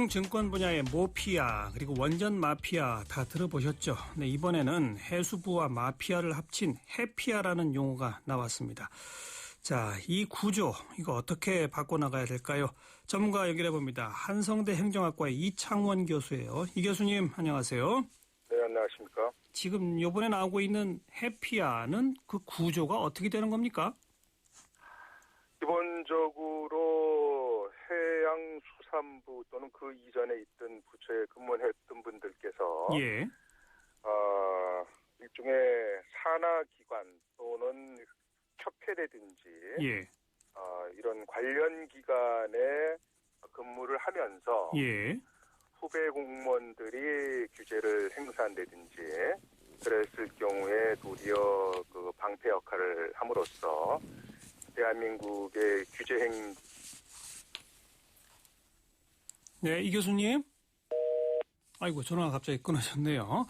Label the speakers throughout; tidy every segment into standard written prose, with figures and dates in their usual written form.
Speaker 1: 금융증권 분야의 모피아 그리고 원전 마피아 다 들어보셨죠? 네, 이번에는 해수부와 마피아를 합친 해피아라는 용어가 나왔습니다. 자, 이 구조 이거 어떻게 바꿔나가야 될까요? 전문가 연결해 봅니다. 한성대 행정학과의 이창원 교수예요. 이 교수님 안녕하세요.
Speaker 2: 네, 안녕하십니까.
Speaker 1: 지금 이번에 나오고 있는 해피아는 그 구조가 어떻게 되는 겁니까?
Speaker 2: 기본적으로 해양수산부 또는 그 이전에 있던 부처에 근무했던 분들께서
Speaker 1: 예.
Speaker 2: 일종의 산하기관 또는 협회라든지
Speaker 1: 예.
Speaker 2: 이런 관련 기관에 근무를 하면서
Speaker 1: 예.
Speaker 2: 후배 공무원들이 규제를 행사한다든지 그랬을 경우에 도리어 그 방패 역할을 함으로써 대한민국의 규제
Speaker 1: 네, 이 교수님. 아이고, 전화가 갑자기 끊어졌네요.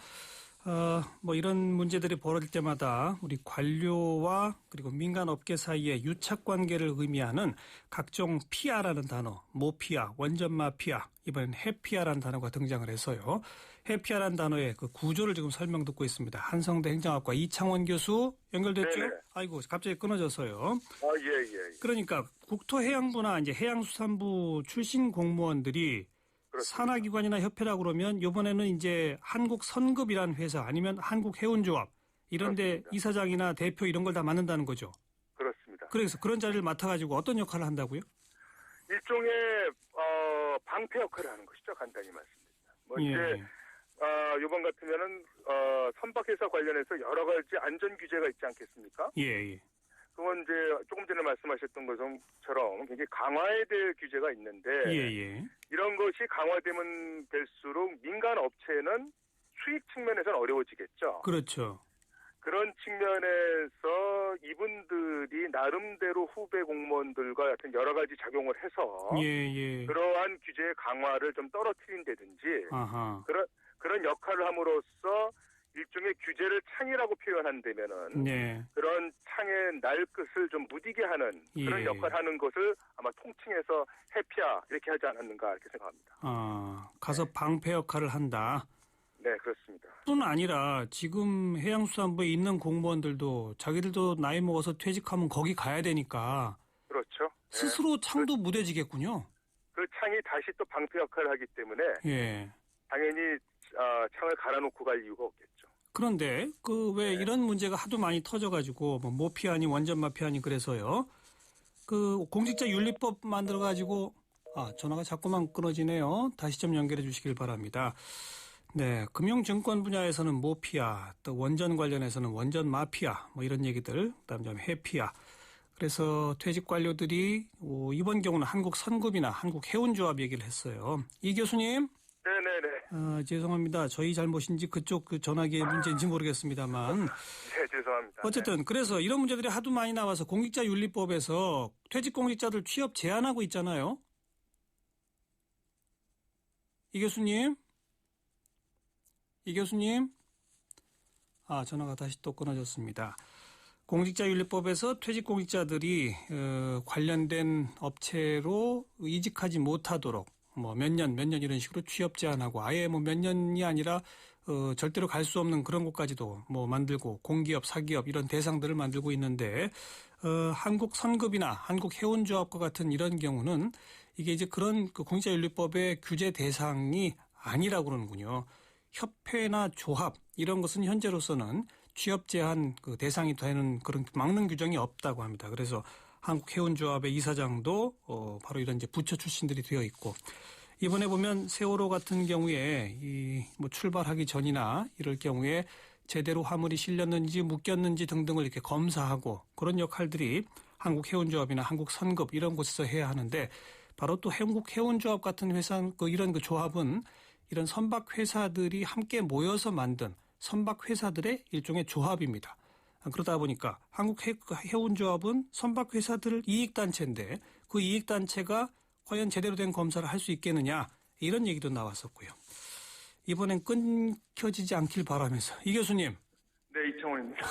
Speaker 1: 뭐 이런 문제들이 벌어질 때마다 우리 관료와 그리고 민간 업계 사이의 유착 관계를 의미하는 각종 피아라는 단어, 모피아, 원전 마피아, 이번엔 해피아라는 단어가 등장을 해서요. 해피아라는 단어의 그 구조를 지금 설명 듣고 있습니다. 한성대 행정학과 이창원 교수 연결됐죠?
Speaker 2: 네네.
Speaker 1: 아이고, 갑자기 끊어져서요.
Speaker 2: 예.
Speaker 1: 그러니까 국토해양부나 이제 해양수산부 출신 공무원들이
Speaker 2: 그렇습니다.
Speaker 1: 산하기관이나 협회라고 그러면 이번에는 이제 한국선급이라는 회사 아니면 한국해운조합 이런데
Speaker 2: 그렇습니다.
Speaker 1: 이사장이나 대표 이런 걸 다 맡는다는 거죠.
Speaker 2: 그렇습니다.
Speaker 1: 그래서 그런 자리를 맡아가지고 어떤 역할을 한다고요?
Speaker 2: 일종의 방패 역할을 하는 것이죠. 간단히 말씀드리면. 뭐 이제
Speaker 1: 예.
Speaker 2: 이번 같으면은 선박회사 관련해서 여러 가지 안전 규제가 있지 않겠습니까?
Speaker 1: 예.
Speaker 2: 그건 이제 조금 전에 말씀하셨던 것처럼 굉장히 강화에 대해 규제가 있는데
Speaker 1: 예.
Speaker 2: 이런 것이 강화되면 될수록 민간 업체는 수익 측면에서는 어려워지겠죠.
Speaker 1: 그렇죠.
Speaker 2: 그런 측면에서 이분들이 나름대로 후배 공무원들과 같은 여러 가지 작용을 해서
Speaker 1: 예.
Speaker 2: 그러한 규제의 강화를 좀 떨어뜨린다든지
Speaker 1: 아하.
Speaker 2: 그런 역할을 함으로써 일종의 규제를 창이라고 표현한다면은
Speaker 1: 네.
Speaker 2: 그런 창의 날끝을 좀 무디게 하는 그런
Speaker 1: 예.
Speaker 2: 역할을 하는 것을 아마 통칭해서 해피아 이렇게 하지 않았는가 이렇게 생각합니다.
Speaker 1: 가서 방패 역할을 한다.
Speaker 2: 네, 그렇습니다.
Speaker 1: 뿐 아니라 지금 해양수산부에 있는 공무원들도 자기들도 나이 먹어서 퇴직하면 거기 가야 되니까
Speaker 2: 그렇죠.
Speaker 1: 스스로 창도 무뎌지겠군요.
Speaker 2: 그 창이 다시 또 방패 역할을 하기 때문에
Speaker 1: 예.
Speaker 2: 당연히 창을 갈아놓고 갈 이유가 없겠죠.
Speaker 1: 그런데 그 왜 이런 문제가 하도 많이 터져가지고 뭐 모피아니 원전 마피아니 그래서요. 그 공직자 윤리법 만들어가지고 전화가 자꾸만 끊어지네요. 다시 좀 연결해 주시길 바랍니다. 네, 금융증권 분야에서는 모피아, 또 원전 관련해서는 원전 마피아, 뭐 이런 얘기들, 그다음 좀 해피아. 그래서 퇴직 관료들이 이번 경우는 한국선급이나 한국해운조합 얘기를 했어요. 이 교수님.
Speaker 2: 네네네.
Speaker 1: 죄송합니다. 저희 잘못인지 그쪽 그 전화기의 문제인지 모르겠습니다만.
Speaker 2: 네, 죄송합니다.
Speaker 1: 어쨌든 그래서 이런 문제들이 하도 많이 나와서 공직자윤리법에서 퇴직 공직자들 취업 제한하고 있잖아요. 이 교수님. 전화가 다시 또 끊어졌습니다. 공직자윤리법에서 퇴직 공직자들이 관련된 업체로 이직하지 못하도록 뭐 몇 년 이런 식으로 취업 제한하고 아예 뭐 몇 년이 아니라 절대로 갈 수 없는 그런 곳까지도 뭐 만들고 공기업, 사기업 이런 대상들을 만들고 있는데 한국선급이나 한국해운조합과 같은 이런 경우는 이게 이제 그런 그 공직자윤리법의 규제 대상이 아니라고 그러는군요. 협회나 조합 이런 것은 현재로서는 취업 제한 그 대상이 되는 그런 막는 규정이 없다고 합니다. 그래서 한국해운조합의 이사장도 바로 이런 이제 부처 출신들이 되어 있고 이번에 보면 세월호 같은 경우에 뭐 출발하기 전이나 이럴 경우에 제대로 화물이 실렸는지 묶였는지 등등을 이렇게 검사하고 그런 역할들이 한국해운조합이나 한국선급 이런 곳에서 해야 하는데 바로 또 한국해운조합 같은 회사 이런 그 조합은 이런 선박 회사들이 함께 모여서 만든 선박 회사들의 일종의 조합입니다. 그러다 보니까 한국해운조합은 선박 회사들 이익단체인데 그 이익단체가 과연 제대로 된 검사를 할 수 있겠느냐 이런 얘기도 나왔었고요. 이번엔 끊겨지지 않길 바라면서 이 교수님.
Speaker 2: 네, 이창원입니다.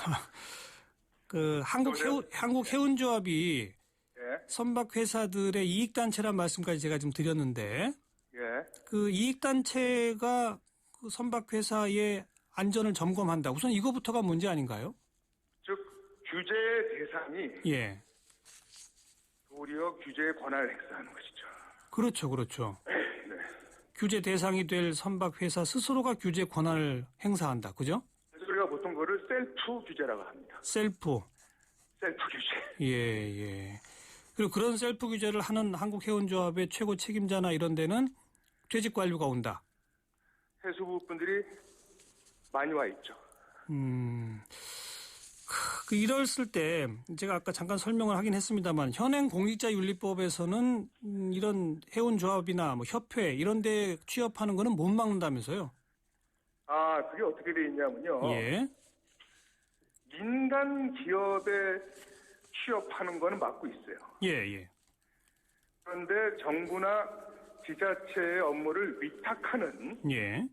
Speaker 1: 그 한국해운조합이
Speaker 2: 예.
Speaker 1: 선박 회사들의 이익단체란 말씀까지 제가 좀 드렸는데
Speaker 2: 예.
Speaker 1: 그 이익단체가 그 선박회사의 안전을 점검한다. 우선 이거부터가 문제 아닌가요?
Speaker 2: 즉 규제 대상이
Speaker 1: 예.
Speaker 2: 도리어 규제의 권한을 행사하는 것이죠.
Speaker 1: 그렇죠, 그렇죠.
Speaker 2: 네.
Speaker 1: 규제 대상이 될 선박회사 스스로가 규제 권한을 행사한다. 그죠?
Speaker 2: 그래서 우리가 보통 그거를 셀프 규제라고 합니다.
Speaker 1: 셀프.
Speaker 2: 셀프 규제.
Speaker 1: 예, 예. 그리고 그런 셀프 규제를 하는 한국해운조합의 최고 책임자나 이런 데는 퇴직 관료가 온다.
Speaker 2: 해수부 분들이 많이 와 있죠.
Speaker 1: 이랬을 때 제가 아까 잠깐 설명을 하긴 했습니다만 현행 공직자윤리법에서는 이런 해운조합이나 뭐 협회 이런 데 취업하는 거는 못 막는다면서요?
Speaker 2: 아, 그게 어떻게 돼 있냐면요.
Speaker 1: 예.
Speaker 2: 민간 기업에 취업하는 거는 막고 있어요.
Speaker 1: 예, 예.
Speaker 2: 그런데 정부나 지자체의 업무를 위탁하는
Speaker 1: 예.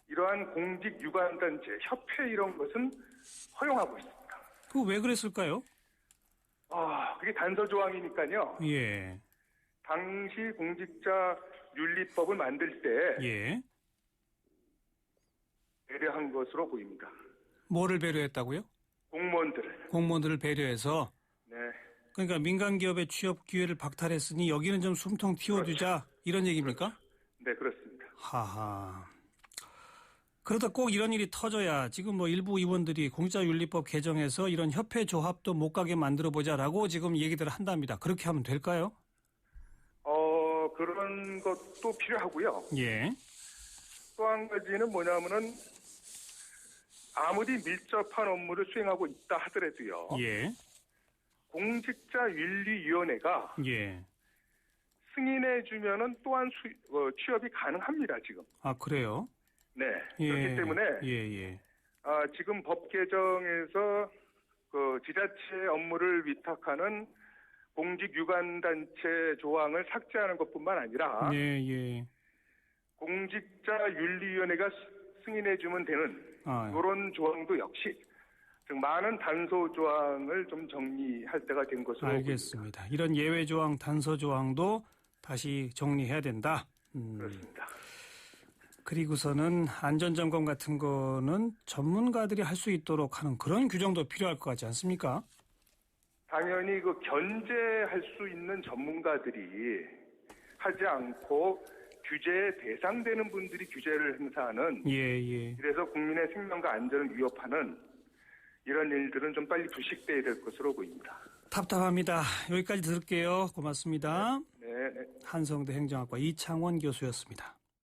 Speaker 2: 이러한 공직 유관단체, 협회 이런 것은 허용하고 있습니다.
Speaker 1: 그 왜 그랬을까요?
Speaker 2: 아, 그게 단서 조항이니까요.
Speaker 1: 예.
Speaker 2: 당시 공직자 윤리법을 만들 때
Speaker 1: 예.
Speaker 2: 배려한 것으로 보입니다.
Speaker 1: 뭐를 배려했다고요?
Speaker 2: 공무원들을.
Speaker 1: 공무원들을 배려해서.
Speaker 2: 네.
Speaker 1: 그러니까 민간 기업의 취업 기회를 박탈했으니 여기는 좀 숨통 틔워두자 이런 얘기입니까?
Speaker 2: 네, 그렇습니다.
Speaker 1: 하하. 그러다 꼭 이런 일이 터져야 지금 뭐 일부 의원들이 공직자윤리법 개정해서 이런 협회 조합도 못 가게 만들어 보자라고 지금 얘기들을 한답니다. 그렇게 하면 될까요?
Speaker 2: 그런 것도 필요하고요.
Speaker 1: 예.
Speaker 2: 또 한 가지는 뭐냐면은 아무리 밀접한 업무를 수행하고 있다 하더라도요.
Speaker 1: 예.
Speaker 2: 공직자윤리위원회가
Speaker 1: 예.
Speaker 2: 승인해주면은 또한 취업이 가능합니다, 지금.
Speaker 1: 아, 그래요?
Speaker 2: 네.
Speaker 1: 예.
Speaker 2: 그렇기 때문에
Speaker 1: 예.
Speaker 2: 지금 법 개정에서 그 지자체 업무를 위탁하는 공직유관단체 조항을 삭제하는 것뿐만 아니라
Speaker 1: 예.
Speaker 2: 공직자윤리위원회가 승인해주면 되는 이런 조항도 역시 즉 많은 단서 조항을 좀 정리할 때가 된 것으로
Speaker 1: 알겠습니다.
Speaker 2: 보입니다.
Speaker 1: 이런 예외 조항, 단서 조항도 다시 정리해야 된다.
Speaker 2: 그렇습니다.
Speaker 1: 그리고서는 안전점검 같은 거는 전문가들이 할 수 있도록 하는 그런 규정도 필요할 것 같지 않습니까?
Speaker 2: 당연히 그 견제할 수 있는 전문가들이 하지 않고 규제에 대상되는 분들이 규제를 행사하는
Speaker 1: 예.
Speaker 2: 그래서 국민의 생명과 안전을 위협하는 이런 일들은 좀 빨리 부식돼야 될 것으로 보입니다.
Speaker 1: 답답합니다. 여기까지 들을게요. 고맙습니다.
Speaker 2: 네.
Speaker 1: 한성대 행정학과 이창원 교수였습니다.